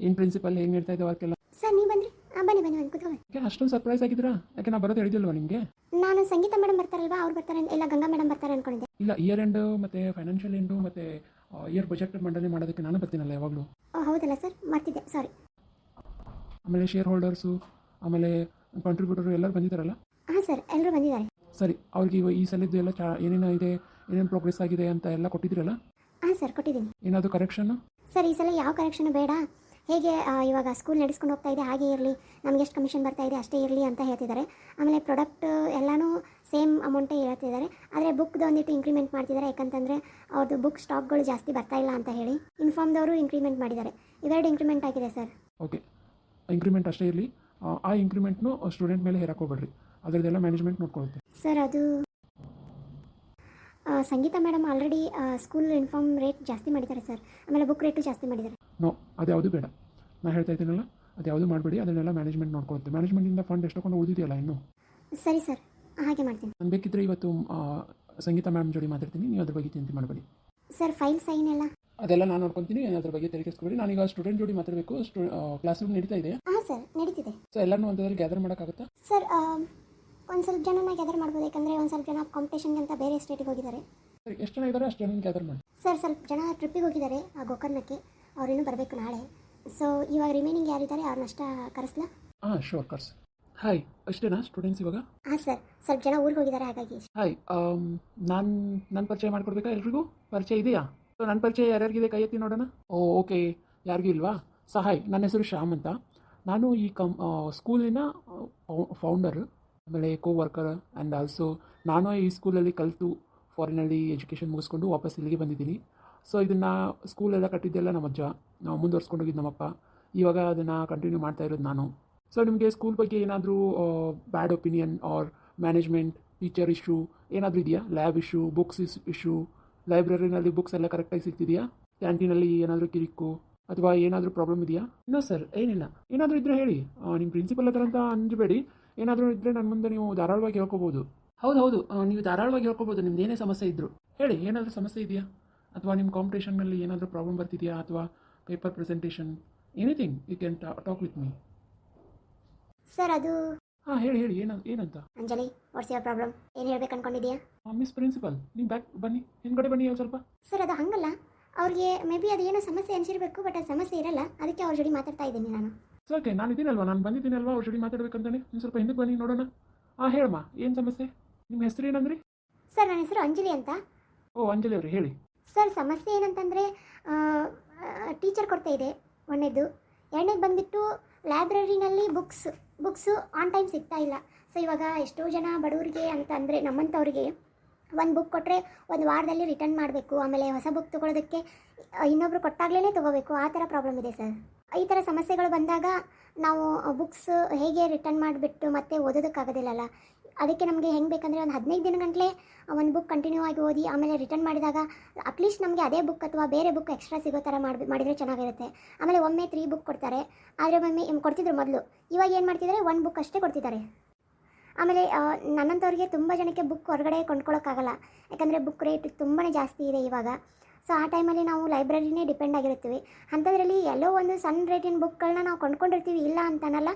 ಏನು ಪ್ರಿನ್ಸಿಪಲ್ ಹೆಂಗೆ ಹೇಳ್ತಾ ಇದ್ದೆ ವರ್ಕೆಲ್ಲ? ಸರ್ ನೀವು ಬಂದ್ರಿ? ಬನ್ನಿ ಬನ್ನಿ ಬನ್ನಿ ಕೂತ್ಕೊಳ್ಳಿ. ಯಾಕೆ ಅಷ್ಟೊಂದು ಸರ್ಪ್ರೈಸ್ ಆಗಿದ್ದೀರಾ? ಯಾಕೆ ನಾ ಬರೋದು ಹೇಳಿದಿಲ್ವಾ ನಿಮಗೆ? ನಾನು ಸಂಗೀತ ಮೇಡಮ್ ಬರ್ತಾರಲ್ವಾ, ಅವ್ರು ಬರ್ತಾರೆ ಇಲ್ಲ ಗಂಗಾ ಮೇಡಮ್ ಬರ್ತಾರೆ ಅನ್ಕೊಂಡಿದ್ದೆ. ಇಲ್ಲ, ಇಯರ್ ಎಂಡು ಮತ್ತು ಫೈನಾನ್ಷಿಯಲ್ ಎಂಡು ಮತ್ತು ಇಯರ್ ಬಜೆಟ್ ಮಂಡನೆ ಮಾಡೋದಕ್ಕೆ ನಾನು ಬರ್ತೀನಲ್ಲ ಯಾವಾಗಲೂ. ಹೌದಲ್ಲ ಸರ್, ಮರ್ತಿದ್ದೆ, ಸಾರಿ. ಆಮೇಲೆ ಶೇರ್ ಹೋಲ್ಡರ್ಸು, ಆಮೇಲೆ ಕಾಂಟ್ರಿಬ್ಯೂಟರು ಎಲ್ಲರೂ ಬಂದಿದ್ದಾರಲ್ಲ? ಹಾಂ ಸರ್, ಎಲ್ಲರೂ ಬಂದಿದ್ದಾರೆ. ಸರಿ, ಅವ್ರಿಗೆ ಈ ಸಲದ್ದು ಎಲ್ಲ ಏನೇನು ಇದೆ, ಏನೇನು ಪ್ರೋಗ್ರೆಸ್ ಆಗಿದೆ ಅಂತ ಎಲ್ಲ ಕೊಟ್ಟಿದ್ದೀರಲ್ಲ? ಹಾಂ ಸರ್, ಕೊಟ್ಟಿದ್ದೀನಿ. ಏನಾದರೂ ಕರೆಕ್ಷನ್ನು? ಸರ್ ಈ ಸಲ ಯಾವ ಕರೆಕ್ಷನ್ ಬೇಡ, ಹೇಗೆ ಇವಾಗ ಸ್ಕೂಲ್ ನಡೆಸ್ಕೊಂಡು ಹೋಗ್ತಾ ಇದೆ ಹಾಗೆ ಇರಲಿ, ನಮ್ಗೆ ಎಷ್ಟು ಕಮಿಷನ್ ಬರ್ತಾ ಇದೆ ಅಷ್ಟೇ ಇರಲಿ ಅಂತ ಹೇಳ್ತಿದ್ದಾರೆ. ಆಮೇಲೆ ಪ್ರಾಡಕ್ಟ್ ಎಲ್ಲನೂ ಸೇಮ್ ಅಮೌಂಟೇ ಹೇಳ್ತಿದ್ದಾರೆ, ಆದರೆ ಬುಕ್ದು ಒಂದಿಟ್ಟು ಇಂಕ್ರಿಮೆಂಟ್ ಮಾಡ್ತಿದ್ದಾರೆ. ಯಾಕಂತಂದರೆ ಅವ್ರದ್ದು ಬುಕ್ ಸ್ಟಾಕ್ಗಳು ಜಾಸ್ತಿ ಬರ್ತಾ ಇಲ್ಲ ಅಂತ ಹೇಳಿ ಇನ್ಫಾರ್ಮ್ದವರು ಇಂಕ್ರಿಮೆಂಟ್ ಮಾಡಿದ್ದಾರೆ. ಇವೆರಡು ಇಂಕ್ರಿಮೆಂಟ್ ಆಗಿದೆ ಸರ್. ಓಕೆ, ಇಂಕ್ರಿಮೆಂಟ್ ಅಷ್ಟೇ ಇರಲಿ. ಆ ಇಂಕ್ರಿಮೆಂಟ್ನು ಸ್ಟೂಡೆಂಟ್ ಮೇಲೆ ಹೇರಾಕೋಬೇಡ್ರಿ, ಅದರದ್ದೆಲ್ಲ ಮ್ಯಾನೇಜ್ಮೆಂಟ್ ನೋಡ್ಕೊಳ್ಳುತ್ತೆ. ಸರ್ ಅದು Sangeetha madam already school inform rate ಜಾಸ್ತಿ ಮಾಡಿದ್ದಾರೆ ಸರ್, ಆಮೇಲೆ ಬುಕ್ ರೇಟು ಜಾಸ್ತಿ ಮಾಡಿದ್ದಾರೆ. ನೋ, ಅದ್ಯಾವುದು ಬೇಡ. ನಾನು ಹೇಳ್ತಾ ಇದ್ದೀನಲ್ಲ, ಅದ್ಯಾವುದು ಮಾಡಬೇಡಿ, ಅದನ್ನೆಲ್ಲ ಮ್ಯಾನೇಜ್ಮೆಂಟ್ ನೋಡ್ಕೊಳ್ಳುತ್ತೆ. ಮ್ಯಾನೇಜ್ಮೆಂಟಿಂದ ಫಂಡ್ ಎಷ್ಟೊಂದು ಉಳಿದಿದೆಯಲ್ಲ ಇನ್ನೂ. ಸರಿ ಸರ್, ಹಾಗೆ ಮಾಡ್ತೀನಿ. ನಾನು ಬೇಕಿದ್ದರೆ ಇವತ್ತು ಸಂಗೀತ ಮ್ಯಾಮ್ ಜೋಡಿ ಮಾತಾಡ್ತೀನಿ, ನೀವು ಅದ್ರ ಬಗ್ಗೆ ಚಿಂತೆ ಮಾಡಬೇಡಿ. ಸರ್ ಫೈಲ್ ಸೈನ್ ಎಲ್ಲ ಅದೆಲ್ಲ ನಾನು ನೋಡ್ಕೊತೀನಿ, ಅದ್ರ ಬಗ್ಗೆ ತೆಗೆದುಕೊಬೇಡಿ. ನಾನೀಗ ಸ್ಟೂಡೆಂಟ್ ಜೋಡಿ ಮಾತಾಡಬೇಕು. ಕ್ಲಾಸ್ ರೂಮ್ ನಡೀತಾ ಇದೆ. ಹಾಂ ಸರ್, ನಡೀತಿದೆ. ಸೊ ಎಲ್ಲರೂ ಒಂದರಲ್ಲಿ ಗ್ಯಾದರ್ ಮಾಡೋಕ್ಕಾಗುತ್ತಾ ಸರ್? ಒಂದು ಸ್ವಲ್ಪ ಜನನ ಗ್ಯಾದರ್ ಮಾಡ್ಬೋದು, ಯಾಕಂದರೆ ಒಂದು ಸ್ವಲ್ಪ ಜನ ಕಾಂಪಿಟೇಷನ್ಗೆ ಅಂತ ಬೇರೆ ಸ್ಟೇಟಿಗೆ ಹೋಗಿದ್ದಾರೆ. ಸರಿ, ಎಷ್ಟು ಜನ ಇದ್ದಾರೆ ಅಷ್ಟು ಜನ ಗ್ಯಾದರ್ ಮಾಡಿ. ಸರ್ ಸ್ವಲ್ಪ ಜನ ಟ್ರಿಪ್ಪಿಗೆ ಹೋಗಿದ್ದಾರೆ ಗೋಕರ್ಣಕ್ಕೆ, ಅವ್ರಿನ್ನೂ ಬರಬೇಕು ನಾಳೆ. ಸೊ ಇವಾಗ ರಿಮೈನಿಂಗ್ ಯಾರಿದ್ದಾರೆ ಅವ್ರನ್ನಷ್ಟ ಕರೆಸ್ಲಾ? ಹಾಂ ಶೋರ್, ಕರ್ಸ್. ಹಾಯ್, ಅಷ್ಟೇನಾ ಸ್ಟೂಡೆಂಟ್ಸ್ ಇವಾಗ? ಹಾಂ ಸರ್, ಸ್ವಲ್ಪ ಜನ ಊರಿಗೆ ಹೋಗಿದ್ದಾರೆ ಹಾಗಾಗಿ. ಹಾಯ್, ನನ್ನ ಪರಿಚಯ ಮಾಡಿಕೊಡ್ಬೇಕಾ? ಎಲ್ರಿಗೂ ಪರಿಚಯ ಇದೆಯಾ? ಸೊ ನನ್ನ ಪರಿಚಯ ಯಾರ್ಯಾರಿಗಿದೆ ಕೈ ಎತ್ತಿ ನೋಡೋಣ. ಓಕೆ, ಯಾರಿಗೂ ಇಲ್ವಾ? ಸೊ ಹಾಯ್, ನನ್ನ ಹೆಸರು ಶ್ಯಾಮ್ ಅಂತ. ನಾನು ಈ ಸ್ಕೂಲಿನ ಫೌಂಡರ್, ಆಮೇಲೆ ವರ್ಕರ್ ಆ್ಯಂಡ್ ಆಲ್ಸೋ ನಾನು ಈ ಸ್ಕೂಲಲ್ಲಿ ಕಲಿತು ಫಾರಿನಲ್ಲಿ ಎಜುಕೇಷನ್ ಮುಗಿಸ್ಕೊಂಡು ವಾಪಸ್ ಇಲ್ಲಿಗೆ ಬಂದಿದ್ದೀನಿ. ಸೊ ಇದನ್ನು ಸ್ಕೂಲೆಲ್ಲ ಕಟ್ಟಿದ್ದೆಲ್ಲ ನಮ್ಮ ಅಜ್ಜ, ನಾವು ಮುಂದುವರ್ಸ್ಕೊಂಡು ಹೋಗಿದ್ದು ನಮ್ಮಪ್ಪ, ಇವಾಗ ಅದನ್ನು ಕಂಟಿನ್ಯೂ ಮಾಡ್ತಾ ಇರೋದು ನಾನು. ಸೊ ನಿಮಗೆ ಸ್ಕೂಲ್ ಬಗ್ಗೆ ಏನಾದರೂ bad opinion or management, teacher issue ಏನಾದರೂ ಇದೆಯಾ? ಲ್ಯಾಬ್ ಇಶ್ಯೂ, ಬುಕ್ಸ್ ಇಶ್ಯೂ, ಲೈಬ್ರರಿನಲ್ಲಿ ಬುಕ್ಸ್ ಎಲ್ಲ ಕರೆಕ್ಟಾಗಿ ಸಿಗ್ತಿದೆಯಾ? ಕ್ಯಾಂಟೀನಲ್ಲಿ ಏನಾದರೂ ಕಿರಿಕು ಅಥವಾ ಏನಾದರೂ ಪ್ರಾಬ್ಲಮ್ ಇದೆಯಾ? ಇನ್ನೂ ಸರ್ ಏನಿಲ್ಲ. ಏನಾದರೂ ಇದ್ದರೆ ಹೇಳಿ, ನಿಮ್ಮ ಪ್ರಿನ್ಸಿಪಲ್ ಹತ್ರ ಅಂತ ಅಂಜಬೇಡಿ. ಏನಾದರೂ ಇದ್ದರೆ ನನ್ನ ಮುಂದೆ ನೀವು ಧಾರಾಳವಾಗಿ ಹೇಳ್ಕೊಬೋದು. ಹೌದು, ನೀವು ಧಾರಾಳವಾಗಿ ಹೇಳ್ಕೊಬೋದು. ನಿಮ್ದು ಏನೇ ಸಮಸ್ಯೆ ಇದ್ದರು ಹೇಳಿ. ಏನಾದರೂ ಸಮಸ್ಯೆ ಇದೆಯಾ? ಅಥವಾ ನಿಮ್ಮ ಕಾಂಪಿಟೇಷನ್ನಲ್ಲಿ ಏನಾದರೂ ಪ್ರಾಬ್ಲಮ್ ಬರ್ತಿದೆಯಾ? ಅಥವಾ paper presentation, anything you can talk with me. Sir ಅದು ಹಾಂ ಹೇಳಿ ಏನಂತ? Anjali, what's your problem? ಏನು ಹೇಳ್ಬೇಕು ಅನ್ಕೊಂಡಿದ್ಯಾ? ಮಿಸ್ ಪ್ರಿನ್ಸಿಪಲ್, ನೀವು ಬ್ಯಾಕ್ ಬನ್ನಿ, ಹಿಂದ್ಗಡೆ ಬನ್ನಿ ಒಂದು ಸ್ವಲ್ಪ. ಸರ್ ಅದು ಹಂಗಲ್ಲ, ಅವ್ರಿಗೆ ಮೇ ಬಿ ಅದೇನೋ ಸಮಸ್ಯೆ ಅನಿಸಿರ್ಬೇಕು, ಬಟ್ ಅದು ಸಮಸ್ಯೆ ಇರಲ್ಲ, ಅದಕ್ಕೆ ಅವ್ರ ಜೊತೆ ಮಾತಾಡ್ತಾ ಇದ್ದೀನಿ ನಾನು. ಸೊ ಓಕೆ, ನಾನು ಇದ್ದೀನಲ್ವಾ, ನಾನು ಬಂದಿದ್ದೀನಲ್ವಾ ಅವ್ರ ಜೊತೆ ಮಾತಾಡ್ಬೇಕಂತಾನೆ. ನೀವು ಸ್ವಲ್ಪ ಹಿಂದಕ್ಕೆ ಬನ್ನಿ ನೋಡೋಣ. ಹೇಳಮ್ಮ, ಏನು ಸಮಸ್ಯೆ? ನಿಮ್ಮ ಹೆಸರು ಏನಂದ್ರಿ? ಸರ್ ನನ್ನ ಹೆಸರು ಅಂಜಲಿ ಅಂತ. ಓ ಅಂಜಲಿ ಅವ್ರಿ, ಹೇಳಿ. ಸರ್ ಸಮಸ್ಯೆ ಏನಂತಂದರೆ ಟೀಚರ್ ಕೊರತೆ ಇದೆ, ಒಂದನೇದು. ಎರಡನೇದು ಬಂದುಬಿಟ್ಟು ಲೈಬ್ರರಿನಲ್ಲಿ ಬುಕ್ಸು ಆನ್ ಟೈಮ್ ಸಿಗ್ತಾ ಇಲ್ಲ. ಸೊ ಇವಾಗ ಎಷ್ಟೋ ಜನ ಬಡವರಿಗೆ ಅಂತ ಅಂದರೆ ನಮ್ಮಂಥವ್ರಿಗೆ ಒಂದು ಬುಕ್ ಕೊಟ್ಟರೆ ಒಂದು ವಾರದಲ್ಲಿ ರಿಟರ್ನ್ ಮಾಡಬೇಕು, ಆಮೇಲೆ ಹೊಸ ಬುಕ್ ತೊಗೊಳೋದಕ್ಕೆ ಇನ್ನೊಬ್ರು ಕೊಟ್ಟಾಗಲೇ ತೊಗೋಬೇಕು, ಆ ಥರ ಪ್ರಾಬ್ಲಮ್ ಇದೆ ಸರ್. ಈ ಥರ ಸಮಸ್ಯೆಗಳು ಬಂದಾಗ ನಾವು ಬುಕ್ಸ್ ಹೇಗೆ ರಿಟರ್ನ್ ಮಾಡಿಬಿಟ್ಟು ಮತ್ತೆ ಓದೋದಕ್ಕಾಗೋದಿಲ್ಲಲ್ಲ. ಅದಕ್ಕೆ ನಮಗೆ ಹೆಂಗೆ ಬೇಕಂದರೆ ಒಂದು 15 ದಿನಗಂಟಲೆ ಒಂದು ಬುಕ್ ಕಂಟಿನ್ಯೂ ಆಗಿ ಓದಿ ಆಮೇಲೆ ರಿಟರ್ನ್ ಮಾಡಿದಾಗ ಅಟ್ಲೀಸ್ಟ್ ನಮಗೆ ಅದೇ ಬುಕ್ ಅಥವಾ ಬೇರೆ ಬುಕ್ ಎಕ್ಸ್ಟ್ರಾ ಸಿಗೋ ಥರ ಮಾಡಿದರೆ ಚೆನ್ನಾಗಿರುತ್ತೆ. ಆಮೇಲೆ ಒಮ್ಮೆ 3 ಬುಕ್ ಕೊಡ್ತಾರೆ, ಆದರೆ ಒಮ್ಮೆ ಕೊಡ್ತಿದ್ರು ಮೊದಲು, ಇವಾಗ ಏನು ಮಾಡ್ತಿದ್ದಾರೆ 1 ಬುಕ್ ಅಷ್ಟೇ ಕೊಡ್ತಿದ್ದಾರೆ. ಆಮೇಲೆ ನನ್ನಂಥವ್ರಿಗೆ ತುಂಬ ಜನಕ್ಕೆ ಬುಕ್ ಹೊರಗಡೆ ಕೊಂಡ್ಕೊಳ್ಳೋಕ್ಕಾಗಲ್ಲ, ಯಾಕಂದರೆ ಬುಕ್ ರೇಟ್ ತುಂಬಾ ಜಾಸ್ತಿ ಇದೆ ಇವಾಗ. ಸೊ ಆ ಟೈಮಲ್ಲಿ ನಾವು ಲೈಬ್ರರಿನೇ ಡಿಪೆಂಡ್ ಆಗಿರ್ತೀವಿ. ಅಂಥದ್ರಲ್ಲಿ ಎಲ್ಲೋ ಒಂದು ಸಣ್ಣ ರೇಟಿನ ಬುಕ್ಗಳನ್ನ ನಾವು ಕೊಂಡ್ಕೊಂಡಿರ್ತೀವಿ, ಇಲ್ಲ ಅಂತನಲ್ಲ.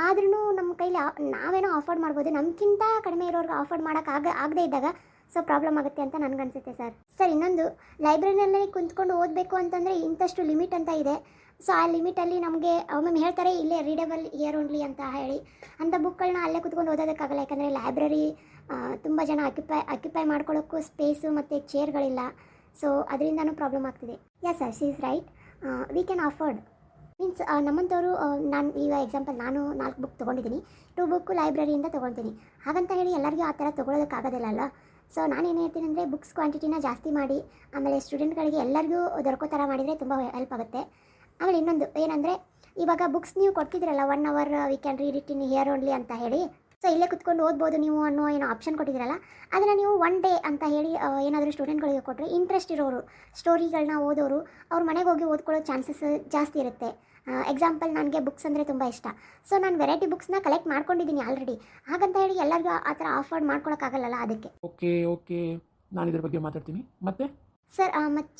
ಆದ್ರೂ ನಮ್ಮ ಕೈಲಿ ನಾವೇನೋ ಅಫೋರ್ಡ್ ಮಾಡ್ಬೋದು, ನಮಗಿಂತ ಕಡಿಮೆ ಇರೋರ್ಗೆ ಅಫೋರ್ಡ್ ಆಗದೇ ಇದ್ದಾಗ ಸೊ ಪ್ರಾಬ್ಲಮ್ ಆಗುತ್ತೆ ಅಂತ ನನಗನ್ಸುತ್ತೆ ಸರ್. ಸರ್ ಇನ್ನೊಂದು, ಲೈಬ್ರರಿನಲ್ಲಿ ಕುಂತ್ಕೊಂಡು ಓದಬೇಕು ಅಂತಂದರೆ ಇಂಥಷ್ಟು ಲಿಮಿಟ್ ಅಂತ ಇದೆ. ಸೊ ಆ ಲಿಮಿಟಲ್ಲಿ ನಮಗೆ ಒಮ್ಮೊಮ್ಮೆ ಹೇಳ್ತಾರೆ ಇಲ್ಲೇ ರೀಡಬಲ್ ಇಯರ್ ಓನ್ಲಿ ಅಂತ ಹೇಳಿ, ಅಂಥ ಬುಕ್ಗಳನ್ನ ಅಲ್ಲೇ ಕುತ್ಕೊಂಡು ಓದೋದಕ್ಕಾಗಲ್ಲ. ಯಾಕಂದರೆ ಲೈಬ್ರರಿ ತುಂಬ ಜನ ಅಕ್ಯುಪೈ ಮಾಡ್ಕೊಳ್ಳೋಕ್ಕೂ ಸ್ಪೇಸು ಮತ್ತು ಚೇರ್ಗಳಿಲ್ಲ. ಸೊ ಅದರಿಂದನೂ ಪ್ರಾಬ್ಲಮ್ ಆಗ್ತಿದೆ. Yes sir, she is right, we can afford means ನಮ್ಮಂಥವ್ರು. ನಾನು ಈಗ ಎಕ್ಸಾಂಪಲ್, ನಾನು 4 ಬುಕ್ ತೊಗೊಂಡಿದ್ದೀನಿ, 2 ಬುಕ್ಕು ಲೈಬ್ರರಿಯಿಂದ ತೊಗೊಳ್ತೀನಿ. ಹಾಗಂತ ಹೇಳಿ ಎಲ್ಲರಿಗೂ ಆ ಥರ ತೊಗೊಳೋದಕ್ಕಾಗೋದಿಲ್ಲ. ಸೊ ನಾನೇನು ಹೇಳ್ತೀನಿ ಅಂದರೆ ಬುಕ್ಸ್ ಕ್ವಾಂಟಿಟಿನ ಜಾಸ್ತಿ ಮಾಡಿ ಆಮೇಲೆ ಸ್ಟೂಡೆಂಟ್ಗಳಿಗೆ ಎಲ್ಲರಿಗೂ ದೊರಕೋ ಥರ ಮಾಡಿದರೆ ತುಂಬ ಹೆಲ್ಪ್ ಆಗುತ್ತೆ. ಆಮೇಲೆ ಇನ್ನೊಂದು ಏನಂದರೆ, ಇವಾಗ ಬುಕ್ಸ್ ನೀವು ಕೊಡ್ತಿದ್ದೀರಲ್ಲ 1 hour we can read it in here only ಅಂತ ಹೇಳಿ, ಸೊ ಇಲ್ಲೇ ಕುತ್ಕೊಂಡು ಓದ್ಬೋದು ನೀವು ಅನ್ನೋ ಏನೋ ಆಪ್ಷನ್ ಕೊಟ್ಟಿದ್ದೀರಲ್ಲ, ಅದನ್ನು ನೀವು 1 ಡೇ ಅಂತ ಹೇಳಿ ಏನಾದರೂ ಸ್ಟೂಡೆಂಟ್ಗಳಿಗೆ ಕೊಟ್ಟರೆ ಇಂಟ್ರೆಸ್ಟ್ ಇರೋರು, ಸ್ಟೋರಿಗಳನ್ನ ಓದೋರು ಅವ್ರ ಮನೆಗೆ ಹೋಗಿ ಓದ್ಕೊಳ್ಳೋ ಚಾನ್ಸಸ್ ಜಾಸ್ತಿ ಇರುತ್ತೆ. ಎಕ್ಸಾಂಪಲ್, ನನಗೆ ಬುಕ್ಸ್ ಅಂದರೆ ತುಂಬ ಇಷ್ಟ. ಸೊ ನಾನು ವೆರೈಟಿ ಬುಕ್ಸ್ನ ಕಲೆಕ್ಟ್ ಮಾಡ್ಕೊಂಡಿದ್ದೀನಿ ಆಲ್ರೆಡಿ. ಹಾಗಂತ ಹೇಳಿ ಎಲ್ಲರಿಗೂ ಆ ಥರ ಅಫೋರ್ಡ್ ಮಾಡ್ಕೊಳಕ್ಕಾಗಲ್ಲ ಅದಕ್ಕೆ. ಓಕೆ, ನಾನು ಇದ್ರ ಬಗ್ಗೆ ಮಾತಾಡ್ತೀನಿ. ಮತ್ತೆ ಸರ್ ಮತ್ತು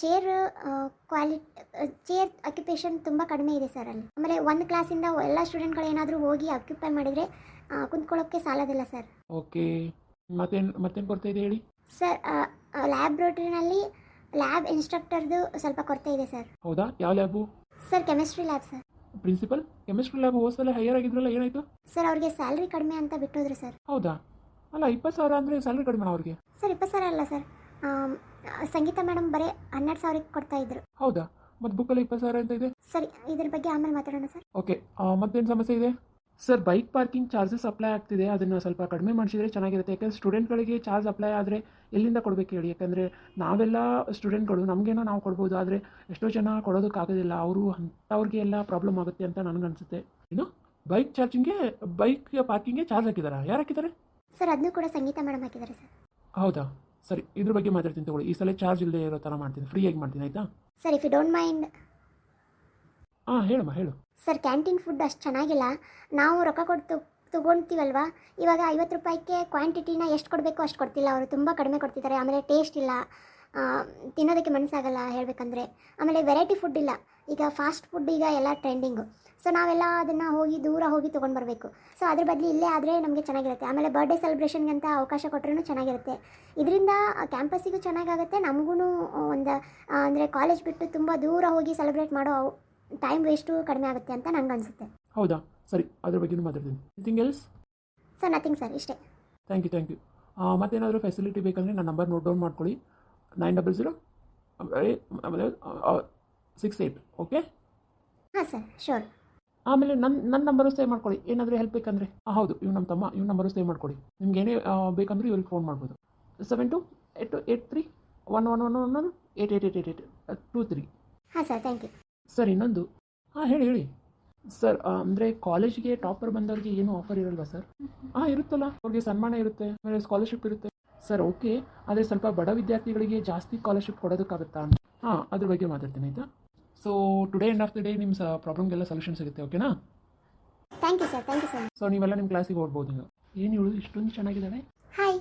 ಚೇರ್ ಅಕ್ಯುಪೇಷನ್ ತುಂಬ ಕಡಿಮೆ ಇದೆ ಸರ್ ಅಲ್ಲಿ. ಆಮೇಲೆ ಒಂದು ಕ್ಲಾಸಿಂದ ಎಲ್ಲ ಸ್ಟೂಡೆಂಟ್ಗಳು ಏನಾದರೂ ಹೋಗಿ ಅಕ್ಯುಪೈ ಮಾಡಿದರೆ ಕುಂತ್ಕೊಳ್ಳೋಕ್ಕೆ ಸಾಲೋದಿಲ್ಲ ಸರ್. ಓಕೆ, ಮತ್ತೇನು ಕೊರತೆ ಇದೆ ಹೇಳಿ. ಸರ್ ಲ್ಯಾಬ್ರೇಟರಿನಲ್ಲಿ ಲ್ಯಾಬ್ ಇನ್ಸ್ಟ್ರಕ್ಟರ್ದು ಸ್ವಲ್ಪ ಕೊರತೆ ಇದೆ ಸರ್. ಹೌದಾ, ಯಾವ lab? Sir chemistry lab sir. Principal, chemistry lab ಹೋದ್ಸಲ ಹೈಯರ್ ಆಗಿದ್ರಲ್ಲ, ಏನಾಯಿತು? ಸರ್ ಅವ್ರಿಗೆ ಸ್ಯಾಲ್ರಿ ಕಡಿಮೆ ಅಂತ ಬಿಟ್ಟೋದ್ರು ಸರ್. ಹೌದಾ? ಅಲ್ಲ, 20,000 ಅಂದರೆ ಸ್ಯಾಲ್ರಿ ಕಡಿಮೆ ಅವ್ರಿಗೆ. ಸರ್ 20,000 ಅಲ್ಲ ಸರ್, ಸಂಗೀತ ಮೇಡಮ್ ಬರೀ 12,000 ಕೊಡ್ತಾ ಇದ್ರು. ಹೌದಾ? ಮತ್ತು ಬುಕ್ಕಲ್ಲಿ 20,000 ಅಂತ ಇದೆ. ಸರಿ, ಇದ್ರ ಬಗ್ಗೆ ಆಮೇಲೆ ಮಾತಾಡೋಣ ಸರ್. ಓಕೆ, ಮತ್ತೇನು ಸಮಸ್ಯೆ ಇದೆ? Sir, bike parking charges apply ಆಗ್ತಿದೆ, ಅದನ್ನು ಸ್ವಲ್ಪ ಕಡಿಮೆ ಮಾಡಿಸಿದ್ರೆ ಚೆನ್ನಾಗಿರುತ್ತೆ. ಯಾಕಂದರೆ ಸ್ಟೂಡೆಂಟ್ಗಳಿಗೆ ಚಾರ್ಜ್ ಅಪ್ಲೈ ಆದರೆ ಎಲ್ಲಿಂದ ಕೊಡಬೇಕು ಹೇಳಿ? ಯಾಕಂದರೆ ನಾವೆಲ್ಲ ಸ್ಟೂಡೆಂಟ್ಗಳು, ನಮಗೇನೋ ನಾವು ಕೊಡ್ಬೋದು, ಆದರೆ ಎಷ್ಟೋ ಜನ ಕೊಡೋದಕ್ಕಾಗೋದಿಲ್ಲ. ಅವರು ಅಂಥವ್ರಿಗೆ ಎಲ್ಲ ಪ್ರಾಬ್ಲಮ್ ಆಗುತ್ತೆ ಅಂತ ನನಗನ್ಸುತ್ತೆ. ಇನ್ನು ಬೈಕ್ ಪಾರ್ಕಿಂಗ್ಗೆ ಚಾರ್ಜ್ ಹಾಕಿದಾರಾ? ಯಾರು ಹಾಕಿದ್ದಾರೆ? ಸರ್ ಅದನ್ನು ಕೂಡ ಸಂಗೀತ ಮೇಡಮ್ ಹಾಕಿದ್ದಾರೆ ಸರ್. ಹೌದಾ? ಸರಿ, ಇದ್ರ ಬಗ್ಗೆ ಮಾತಾಡ್ತೀನಿ ತಗೊಳ್ಳಿ. ಈ ಸಲ ಚಾರ್ಜ್ ಇಲ್ಲದೆ ಇರೋ ಥರ ಮಾಡ್ತೀನಿ, ಫ್ರೀಯಾಗಿ ಮಾಡ್ತೀನಿ, ಆಯಿತಾ? Sir if you don't mind. ಹೇಳಮ್ಮ, ಹೇಳು. ಸರ್ ಕ್ಯಾಂಟೀನ್ ಫುಡ್ ಅಷ್ಟು ಚೆನ್ನಾಗಿಲ್ಲ. ನಾವು ರೊಕ್ಕ ಕೊಟ್ಟು ತೊಗೊಳ್ತೀವಲ್ವಾ, ಇವಾಗ 50 ರೂಪಾಯಿಗೆ ಕ್ವಾಂಟಿಟಿನ ಎಷ್ಟು ಕೊಡಬೇಕು ಅಷ್ಟು ಕೊಡ್ತಿಲ್ಲ ಅವರು, ತುಂಬ ಕಡಿಮೆ ಕೊಡ್ತಿದ್ದಾರೆ. ಆಮೇಲೆ ಟೇಸ್ಟ್ ಇಲ್ಲ, ತಿನ್ನೋದಕ್ಕೆ ಮನಸ್ಸಾಗಲ್ಲ ಹೇಳಬೇಕಂದ್ರೆ. ಆಮೇಲೆ ವೆರೈಟಿ ಫುಡ್ ಇಲ್ಲ. ಈಗ ಫಾಸ್ಟ್ ಫುಡ್ ಈಗ ಎಲ್ಲ ಟ್ರೆಂಡಿಂಗು. ಸೊ ನಾವೆಲ್ಲ ಅದನ್ನು ದೂರ ಹೋಗಿ ತೊಗೊಂಡು ಬರಬೇಕು. ಸೊ ಅದ್ರ ಬದಲು ಇಲ್ಲೇ ಆದರೆ ನಮಗೆ ಚೆನ್ನಾಗಿರುತ್ತೆ. ಆಮೇಲೆ ಬರ್ಡೇ ಸೆಲೆಬ್ರೇಷನ್ಗೆ ಅಂತ ಅವಕಾಶ ಕೊಟ್ಟರೂ ಚೆನ್ನಾಗಿರುತ್ತೆ. ಇದರಿಂದ ಕ್ಯಾಂಪಸ್ಸಿಗೂ ಚೆನ್ನಾಗಾಗುತ್ತೆ, ನಮಗೂ ಒಂದು ಅಂದರೆ ಕಾಲೇಜ್ ಬಿಟ್ಟು ತುಂಬ ದೂರ ಹೋಗಿ ಸೆಲೆಬ್ರೇಟ್ ಮಾಡೋ ಟೈಮ್ ವೇಸ್ಟು ಕಡಿಮೆ ಆಗುತ್ತೆ ಅಂತ ನಂಗೆ ಅನಿಸುತ್ತೆ. ಹೌದಾ? ಸರಿ, ಅದ್ರ ಬಗ್ಗೆನೂ ಮಾತಾಡ್ತೀನಿ. Anything else? Sir nothing sir, ಇಷ್ಟೇ. Thank you. ಮತ್ತೇನಾದರೂ ಫೆಸಿಲಿಟಿ ಬೇಕಂದರೆ ನನ್ನ ನಂಬರ್ ನೋಟ್ ಡೌನ್ ಮಾಡ್ಕೊಳ್ಳಿ. 900 ಆಮೇಲೆ 68. ಓಕೆ? ಹಾಂ ಸರ್, ಶೋರ್. ಆಮೇಲೆ ನನ್ನ ನಂಬರು ಸೇವ್ ಮಾಡ್ಕೊಳ್ಳಿ, ಏನಾದರೂ ಹೆಲ್ಪ್ ಬೇಕಂದರೆ. ಹೌದು, ಇವ್ನು ನಮ್ಮ ತಮ್ಮ, ಇವ್ನ ನಂಬರು ಸೇವ್ ಮಾಡ್ಕೊಳ್ಳಿ. ನಿಮ್ಗೆ ಏನೇ ಬೇಕಂದ್ರೆ ಇವ್ರಿಗೆ ಫೋನ್ ಮಾಡ್ಬೋದು. 728311888823. ಹಾಂ ಸರ್, ಥ್ಯಾಂಕ್ ಯು. ಸರ್, ಇನ್ನೊಂದು. ಹೇಳಿ. ಸರ್, ಅಂದರೆ ಕಾಲೇಜಿಗೆ ಟಾಪರ್ ಬಂದವ್ರಿಗೆ ಏನೂ ಆಫರ್ ಇರಲ್ವಾ ಸರ್? ಇರುತ್ತಲ್ಲ, ಅವ್ರಿಗೆ ಸನ್ಮಾನ ಇರುತ್ತೆ, ಆಮೇಲೆ ಸ್ಕಾಲರ್ಶಿಪ್ ಇರುತ್ತೆ. ಸರ್ ಓಕೆ, ಆದರೆ ಸ್ವಲ್ಪ ಬಡ ವಿದ್ಯಾರ್ಥಿಗಳಿಗೆ ಜಾಸ್ತಿ ಸ್ಕಾಲರ್ಶಿಪ್ ಕೊಡೋದಕ್ಕಾಗುತ್ತಾ ಅಂತ? ಅದ್ರ ಬಗ್ಗೆ ಮಾತಾಡ್ತೀನಿ, ಆಯಿತಾ? So today end of the day ನಿಮ್ಮ ಪ್ರಾಬ್ಲಮ್ಗೆಲ್ಲ ಸೊಲ್ಯೂಷನ್ ಸಿಗುತ್ತೆ, ಓಕೆನಾ? Thank you sir. ಸೊ ನೀವೆಲ್ಲ ನಿಮ್ಮ ಕ್ಲಾಸಿಗೆ ಹೋಗ್ಬೋದು. ಈಗ ಏನು ಹೇಳೋದು, ಇಷ್ಟೊಂದು ಚೆನ್ನಾಗಿದ್ದಾಳೆ. ಹಾಯ್,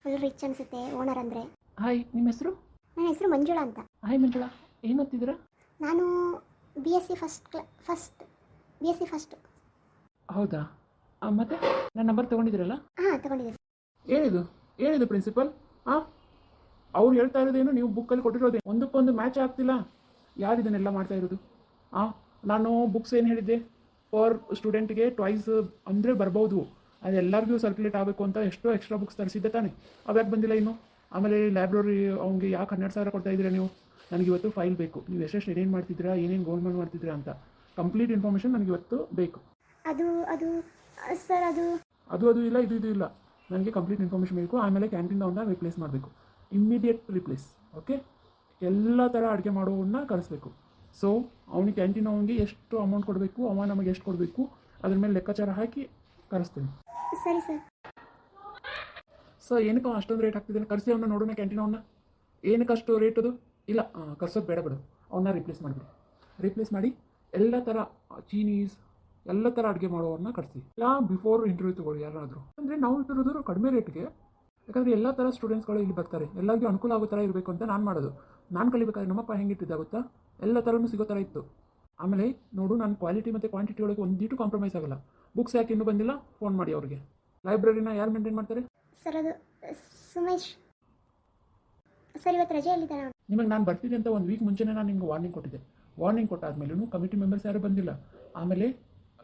ಫುಲ್ ರಿಚ್ ಅನಿಸುತ್ತೆ ಓನರ್ ಅಂದರೆ. ಹಾಯ್, ನಿಮ್ಮ ಹೆಸರು? ನನ್ನ ಹೆಸರು ಮಂಜುಳಾ ಅಂತ. ಹಾಯ್ ಮಂಜುಳಾ, ಏನು ಓದ್ತಿದ್ದೀರಾ? ನಾನು BSc ಫಸ್ಟ್. ಹೌದಾ? ಮತ್ತೆ ನನ್ನ ನಂಬರ್ ತೊಗೊಂಡಿದ್ದೀರಲ್ಲ? ಹಾಂ, ತೊಗೊಂಡಿದ್ದೀನಿ. ಏನಿದು ಪ್ರಿನ್ಸಿಪಲ್? ಅವ್ರು ಹೇಳ್ತಾ ಇರೋದೇನು, ನೀವು ಬುಕ್ಕಲ್ಲಿ ಕೊಟ್ಟಿರೋದೇ ಒಂದಕ್ಕೊಂದು ಮ್ಯಾಚ್ ಆಗ್ತಿಲ್ಲ. ಯಾರು ಇದನ್ನೆಲ್ಲ ಮಾಡ್ತಾ ಇರೋದು? ನಾನು ಬುಕ್ಸ್ ಏನು ಹೇಳಿದ್ದೆ, ಪರ್ ಸ್ಟೂಡೆಂಟ್ಗೆ ಟ್ವೈಸ್ ಅಂದರೆ ಬರ್ಬೋದು, ಅದು ಎಲ್ಲರಿಗೂ ಸರ್ಕ್ಯುಲೇಟ್ ಆಗಬೇಕು ಅಂತ ಎಷ್ಟೋ ಎಕ್ಸ್ಟ್ರಾ ಬುಕ್ಸ್ ತರಿಸಿದ್ದೆ ತಾನೆ, ಅವ್ಯಾಕೆ ಬಂದಿಲ್ಲ ಇನ್ನು? ಆಮೇಲೆ ಲೈಬ್ರರಿ ಅವ್ನಿಗೆ ಯಾಕೆ 12,000 ಕೊಡ್ತಾ ಇದ್ದೀರಾ ನೀವು? ನನಗೆ ಇವತ್ತು ಫೈಲ್ ಬೇಕು, ನೀವು ಎಷ್ಟೆಷ್ಟು ಏನೇನು ಮಾಡ್ತಿದ್ದೀರಾ, ಏನೇನು ಗೋಲ್ಮಾಲ್ ಮಾಡ್ತಿದ್ದೀರಾ ಅಂತ ಕಂಪ್ಲೀಟ್ ಇನ್ಫಾರ್ಮೇಷನ್ ನನಗೆ ಇವತ್ತು ಬೇಕು. ಅದು ಸರ್ ಅದು ಇಲ್ಲ, ಇದು ಇಲ್ಲ, ನನಗೆ ಕಂಪ್ಲೀಟ್ ಇನ್ಫಾರ್ಮೇಷನ್ ಬೇಕು. ಆಮೇಲೆ ಕ್ಯಾಂಟೀನವನ್ನ ರಿಪ್ಲೇಸ್ ಮಾಡಬೇಕು, ಇಮ್ಮಿಡಿಯೇಟ್ ರಿಪ್ಲೇಸ್. ಓಕೆ? ಎಲ್ಲ ಥರ ಅಡುಗೆ ಮಾಡೋವನ್ನ ಕಳಿಸ್ಬೇಕು. ಸೊ ಅವ್ನಿಗೆ ಕ್ಯಾಂಟೀನ್ ಅವನಿಗೆ ಎಷ್ಟು ಅಮೌಂಟ್ ಕೊಡಬೇಕು, ಅವ ನಮಗೆ ಎಷ್ಟು ಕೊಡಬೇಕು, ಅದ್ರ ಮೇಲೆ ಲೆಕ್ಕಾಚಾರ ಹಾಕಿ ಕಳಿಸ್ತೀನಿ. ಸರಿ ಸರ್. ಸರ್, ಏನಕ್ಕೆ ಅಷ್ಟೊಂದು ರೇಟ್ ಹಾಕ್ತಿದ್ದಾನೆ? ಕರೆಸಿ ಅವನ್ನ ನೋಡೋಣ, ಕ್ಯಾಂಟೀನ್ ಅವನ್ನ. ಏನಕ್ಕೆ ಅಷ್ಟು ರೇಟ್ ಅದು? ಇಲ್ಲ, ಕರ್ಸೋದು ಬೇಡ ಬಿಡು, ಅವನ್ನ ರಿಪ್ಲೇಸ್ ಮಾಡಿ ಎಲ್ಲ ಥರ ಚೀನೀಸ್ ಎಲ್ಲ ಥರ ಅಡುಗೆ ಮಾಡೋರನ್ನ ಕಳಿಸಿ. ಇಲ್ಲ, ಬಿಫೋರ್ ಇಂಟರ್ವ್ಯೂ ತೊಗೊಳ್ಳಿ ಯಾರಾದರೂ. ಅಂದರೆ ನಾವು ಇಟ್ಟಿರೋದು ಕಡಿಮೆ ರೇಟ್ಗೆ, ಯಾಕಂದರೆ ಎಲ್ಲ ಥರ ಸ್ಟೂಡೆಂಟ್ಸ್ಗಳು ಇಲ್ಲಿ ಬರ್ತಾರೆ, ಎಲ್ಲರಿಗೂ ಅನುಕೂಲ ಆಗೋ ಥರ ಇರಬೇಕು ಅಂತ ನಾನು ಮಾಡೋದು. ನಾನು ಕಲಿಬೇಕಾದ್ರೆ ನಮ್ಮಪ್ಪ ಹೆಂಗಿಟ್ಟಿದ್ದಾಗುತ್ತಾ, ಎಲ್ಲ ಥರನೂ ಸಿಗೋ ಥರ ಇತ್ತು. ಆಮೇಲೆ ನೋಡು, ನಾನು ಕ್ವಾಲಿಟಿ ಮತ್ತು ಕ್ವಾಂಟಿಟಿ ಒಳಗೆ ಒಂದೀಟು ಕಾಂಪ್ರಮೈಸ್ ಆಗಲ್ಲ. ಬುಕ್ಸ್ ಯಾಕೆ ಇನ್ನೂ ಬಂದಿಲ್ಲ, ಫೋನ್ ಮಾಡಿ ಅವ್ರಿಗೆ. ಲೈಬ್ರರಿನ ಯಾರು ಮೇಂಟೈನ್ ಮಾಡ್ತಾರೆ? ಸರ್ ಅದು ಸುಮೇಶ್ ಸರ್, ಇವತ್ತು ರಜೆಯಲ್ಲಿದ್ದಾನೆ. ನಿಮಗೆ ನಾನು ಬರ್ತಿದ್ದೆ ಅಂತ 1 ವೀಕ್ ಮುಂಚೆನೇ ನಾನು ನಿಮ್ಗೆ ವಾರ್ನಿಂಗ್ ಕೊಟ್ಟಿದ್ದೆ. ವಾರ್ನಿಂಗ್ ಕೊಟ್ಟಾದ್ಮೇಲೂ ಕಮಿಟಿ ಮೆಂಬರ್ಸ್ ಯಾರು ಬಂದಿಲ್ಲ. ಆಮೇಲೆ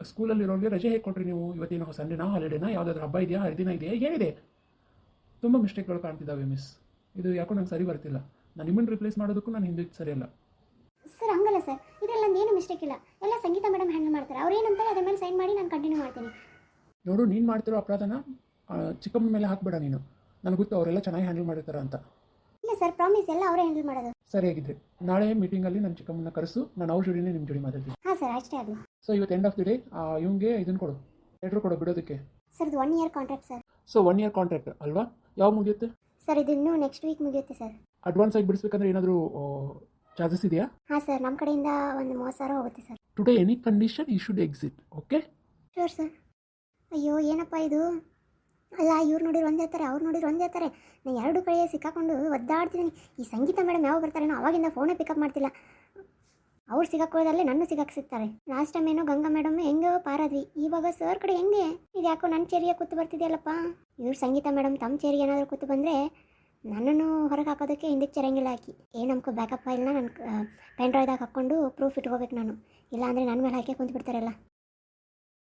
ಸ್ಕೂಲಲ್ಲಿರೋರಿಗೆ ರಜೆ ಹೇಗೆ ಕೊಟ್ರಿ ನೀವು? ಇವತ್ತೇನೋ ಸಂಡೇನಾ, ಹಾಲಿಡೇನಾ, ಯಾವುದಾದ್ರೂ ಹಬ್ಬ ಇದೆಯಾ, ಹರಿದಿನ ಇದೆಯಾ, ಏನಿದೆ? ತುಂಬ ಮಿಸ್ಟೇಕ್ಗಳು ಕಾಣ್ತಿದ್ದಾವೆ ಮಿಸ್. ಇದು ಯಾಕೋ ನಂಗೆ ಸರಿ ಬರ್ತಿಲ್ಲ. ನಾನು ನಿಮ್ಮನ್ನು ರಿಪ್ಲೇಸ್ ಮಾಡೋದಕ್ಕೂ ನಾನು ಹಿಂದಕ್ಕೆ ಸರಿಯಲ್ಲ. ಸರ್ ಹಂಗಲ್ಲ ಸರ್, ಇದರಲ್ಲಿ ನಂದು ಏನು ಮಿಸ್ಟೇಕ್ ಇಲ್ಲ, ಎಲ್ಲ ಸಂಗೀತ ಮೇಡಮ್ ಹ್ಯಾಂಡಲ್ ಮಾಡ್ತಾರೆ. ಅವ್ರು ಏನಂತಾರೆ ಅದ್ರ ಮೇಲೆ ಸೈನ್ ಮಾಡಿ ನಾನು ಕಂಟಿನ್ಯೂ ಮಾಡ್ತೀನಿ. ನೋಡು, ನೀನು ಮಾಡ್ತಿರೋ ಅಪರಾಧನ ಚಿಕ್ಕಮ್ಮನ ಮೇಲೆ ಹಾಕ್ಬೇಡ ನೀನು. ನನಗೆ ಗೊತ್ತು ಅವರೆಲ್ಲ ಚೆನ್ನಾಗಿ ಹ್ಯಾಂಡಲ್ ಮಾಡಿರ್ತಾರೆ ಅಂತ. ಇಲ್ಲ ಸರ್, ಪ್ರಾಮಿಸ್, ಎಲ್ಲ ಅವರೇ ಹ್ಯಾಂಡಲ್ ಮಾಡೋದು. ಸರಿಯಾಗಿದ್ದರೆ ನಾಳೆ ಮೀಟಿಂಗಲ್ಲಿ ನನ್ನ ಚಿಕ್ಕಮ್ಮನ ಕರೆಸು, ನಾನು ಅವ್ರ ಜೋಡಿನೇ ನಿಮ್ಮ ಜೋಡಿ ಮಾತಾಡ್ತೀನಿ. ಹಾಂ ಸರ್, ಅಷ್ಟೇ ಆಗಲಿ. ಸೊ ಇವತ್ತು ಎಂಡ್ ಆಫ್ ದಿ ಡೇ ಇವಂಗೆ ಇದನ್ನು ಕೊಡು, ಲೆಟ್ರ್ ಕೊಡು ಬಿಡೋದಕ್ಕೆ. ಸರ್ ಇದು 1 year contract sir. So 1 year contract ಅಲ್ವಾ? ಯಾವಾಗ ಮುಗಿಯುತ್ತೆ ಸರ್? ಇದು ಇನ್ನೂ ನೆಕ್ಸ್ಟ್ ವೀಕ್ ಮುಗಿಯುತ್ತೆ ಸರ್. ಅಡ್ವಾನ್ಸ್ ಆಗಿ ಬಿಡಿಸ್ಬೇಕಂದ್ರೆ ಏನಾದರೂ ಚಾರ್ಜಸ್ ಇದೆಯಾ? ಹಾಂ ಸರ್, ನಮ್ಮ ಕಡೆಯಿಂದ ಒಂದು 30,000 ಹೋಗುತ್ತೆ sir. Today any condition you should exit. Okay? Sure sir. ಅಯ್ಯೋ ಏನಪ್ಪ ಇದು, ಅಲ್ಲ ಇವ್ರು ನೋಡಿದ್ರು ಒಂದೇ ಹೇಳ್ತಾರೆ, ಅವ್ರು ನೋಡಿದ್ರು ಒಂದೇ ಹೇಳ್ತಾರೆ. ನಾನು ಎರಡು ಕಡೆ ಸಿಕ್ಕಾಕೊಂಡು ಒದ್ದಾಡ್ತಿದ್ದೀನಿ. ಈ ಸಂಗೀತ ಮೇಡಮ್ ಯಾವಾಗ ಬರ್ತಾರೇನೋ ಅವಾಗಿಂದ ಫೋನೇ ಪಿಕಪ್ ಮಾಡ್ತಿಲ್ಲ. ಅವ್ರು ಸಿಗಾಕೊಳ್ಳೋದಲ್ಲೇ ನನ್ನ ಸಿಕ್ತಾರೆ. ಲಾಸ್ಟ್ ಟೈಮ್ ಏನೋ ಗಂಗಾ ಮೇಡಮ್ ಹೆಂಗೋ ಪಾರಾದ್ವಿ, ಇವಾಗ ಸರ್ ಕಡೆ ಹೆಂಗೆ ಇದು ಯಾಕೋ ನನ್ನ ಚೇರಿಗೆ ಕೂತು ಬರ್ತಿದೆಯಲ್ಲಪ್ಪ. ಇವ್ರು ಸಂಗೀತ ಮೇಡಮ್ ತಮ್ಮ ಚೇರಿಗೆ ಏನಾದರೂ ಕೂತು ಬಂದರೆ ನನ್ನನ್ನು ಹೊರಗೆ ಹಾಕೋದಕ್ಕೆ ಹಿಂದಕ್ಕೆ ಚರಂಗಿಲ್ಲ ಹಾಕಿ. ನಮ್ಗೆ ಬ್ಯಾಕಪ್ ಫೈಲ್ನ ನನ್ನ ಪೆನ್ ಡ್ರೈವ್ದಾಗ ಹಾಕ್ಕೊಂಡು ಪ್ರೂಫ್ ಇಟ್ಕೋಬೇಕು ನಾನು, ಇಲ್ಲಾಂದರೆ ನನ್ನ ಮೇಲೆ ಹಾಕಿ ಕುಂತು ಬಿಡ್ತಾರಲ್ಲ.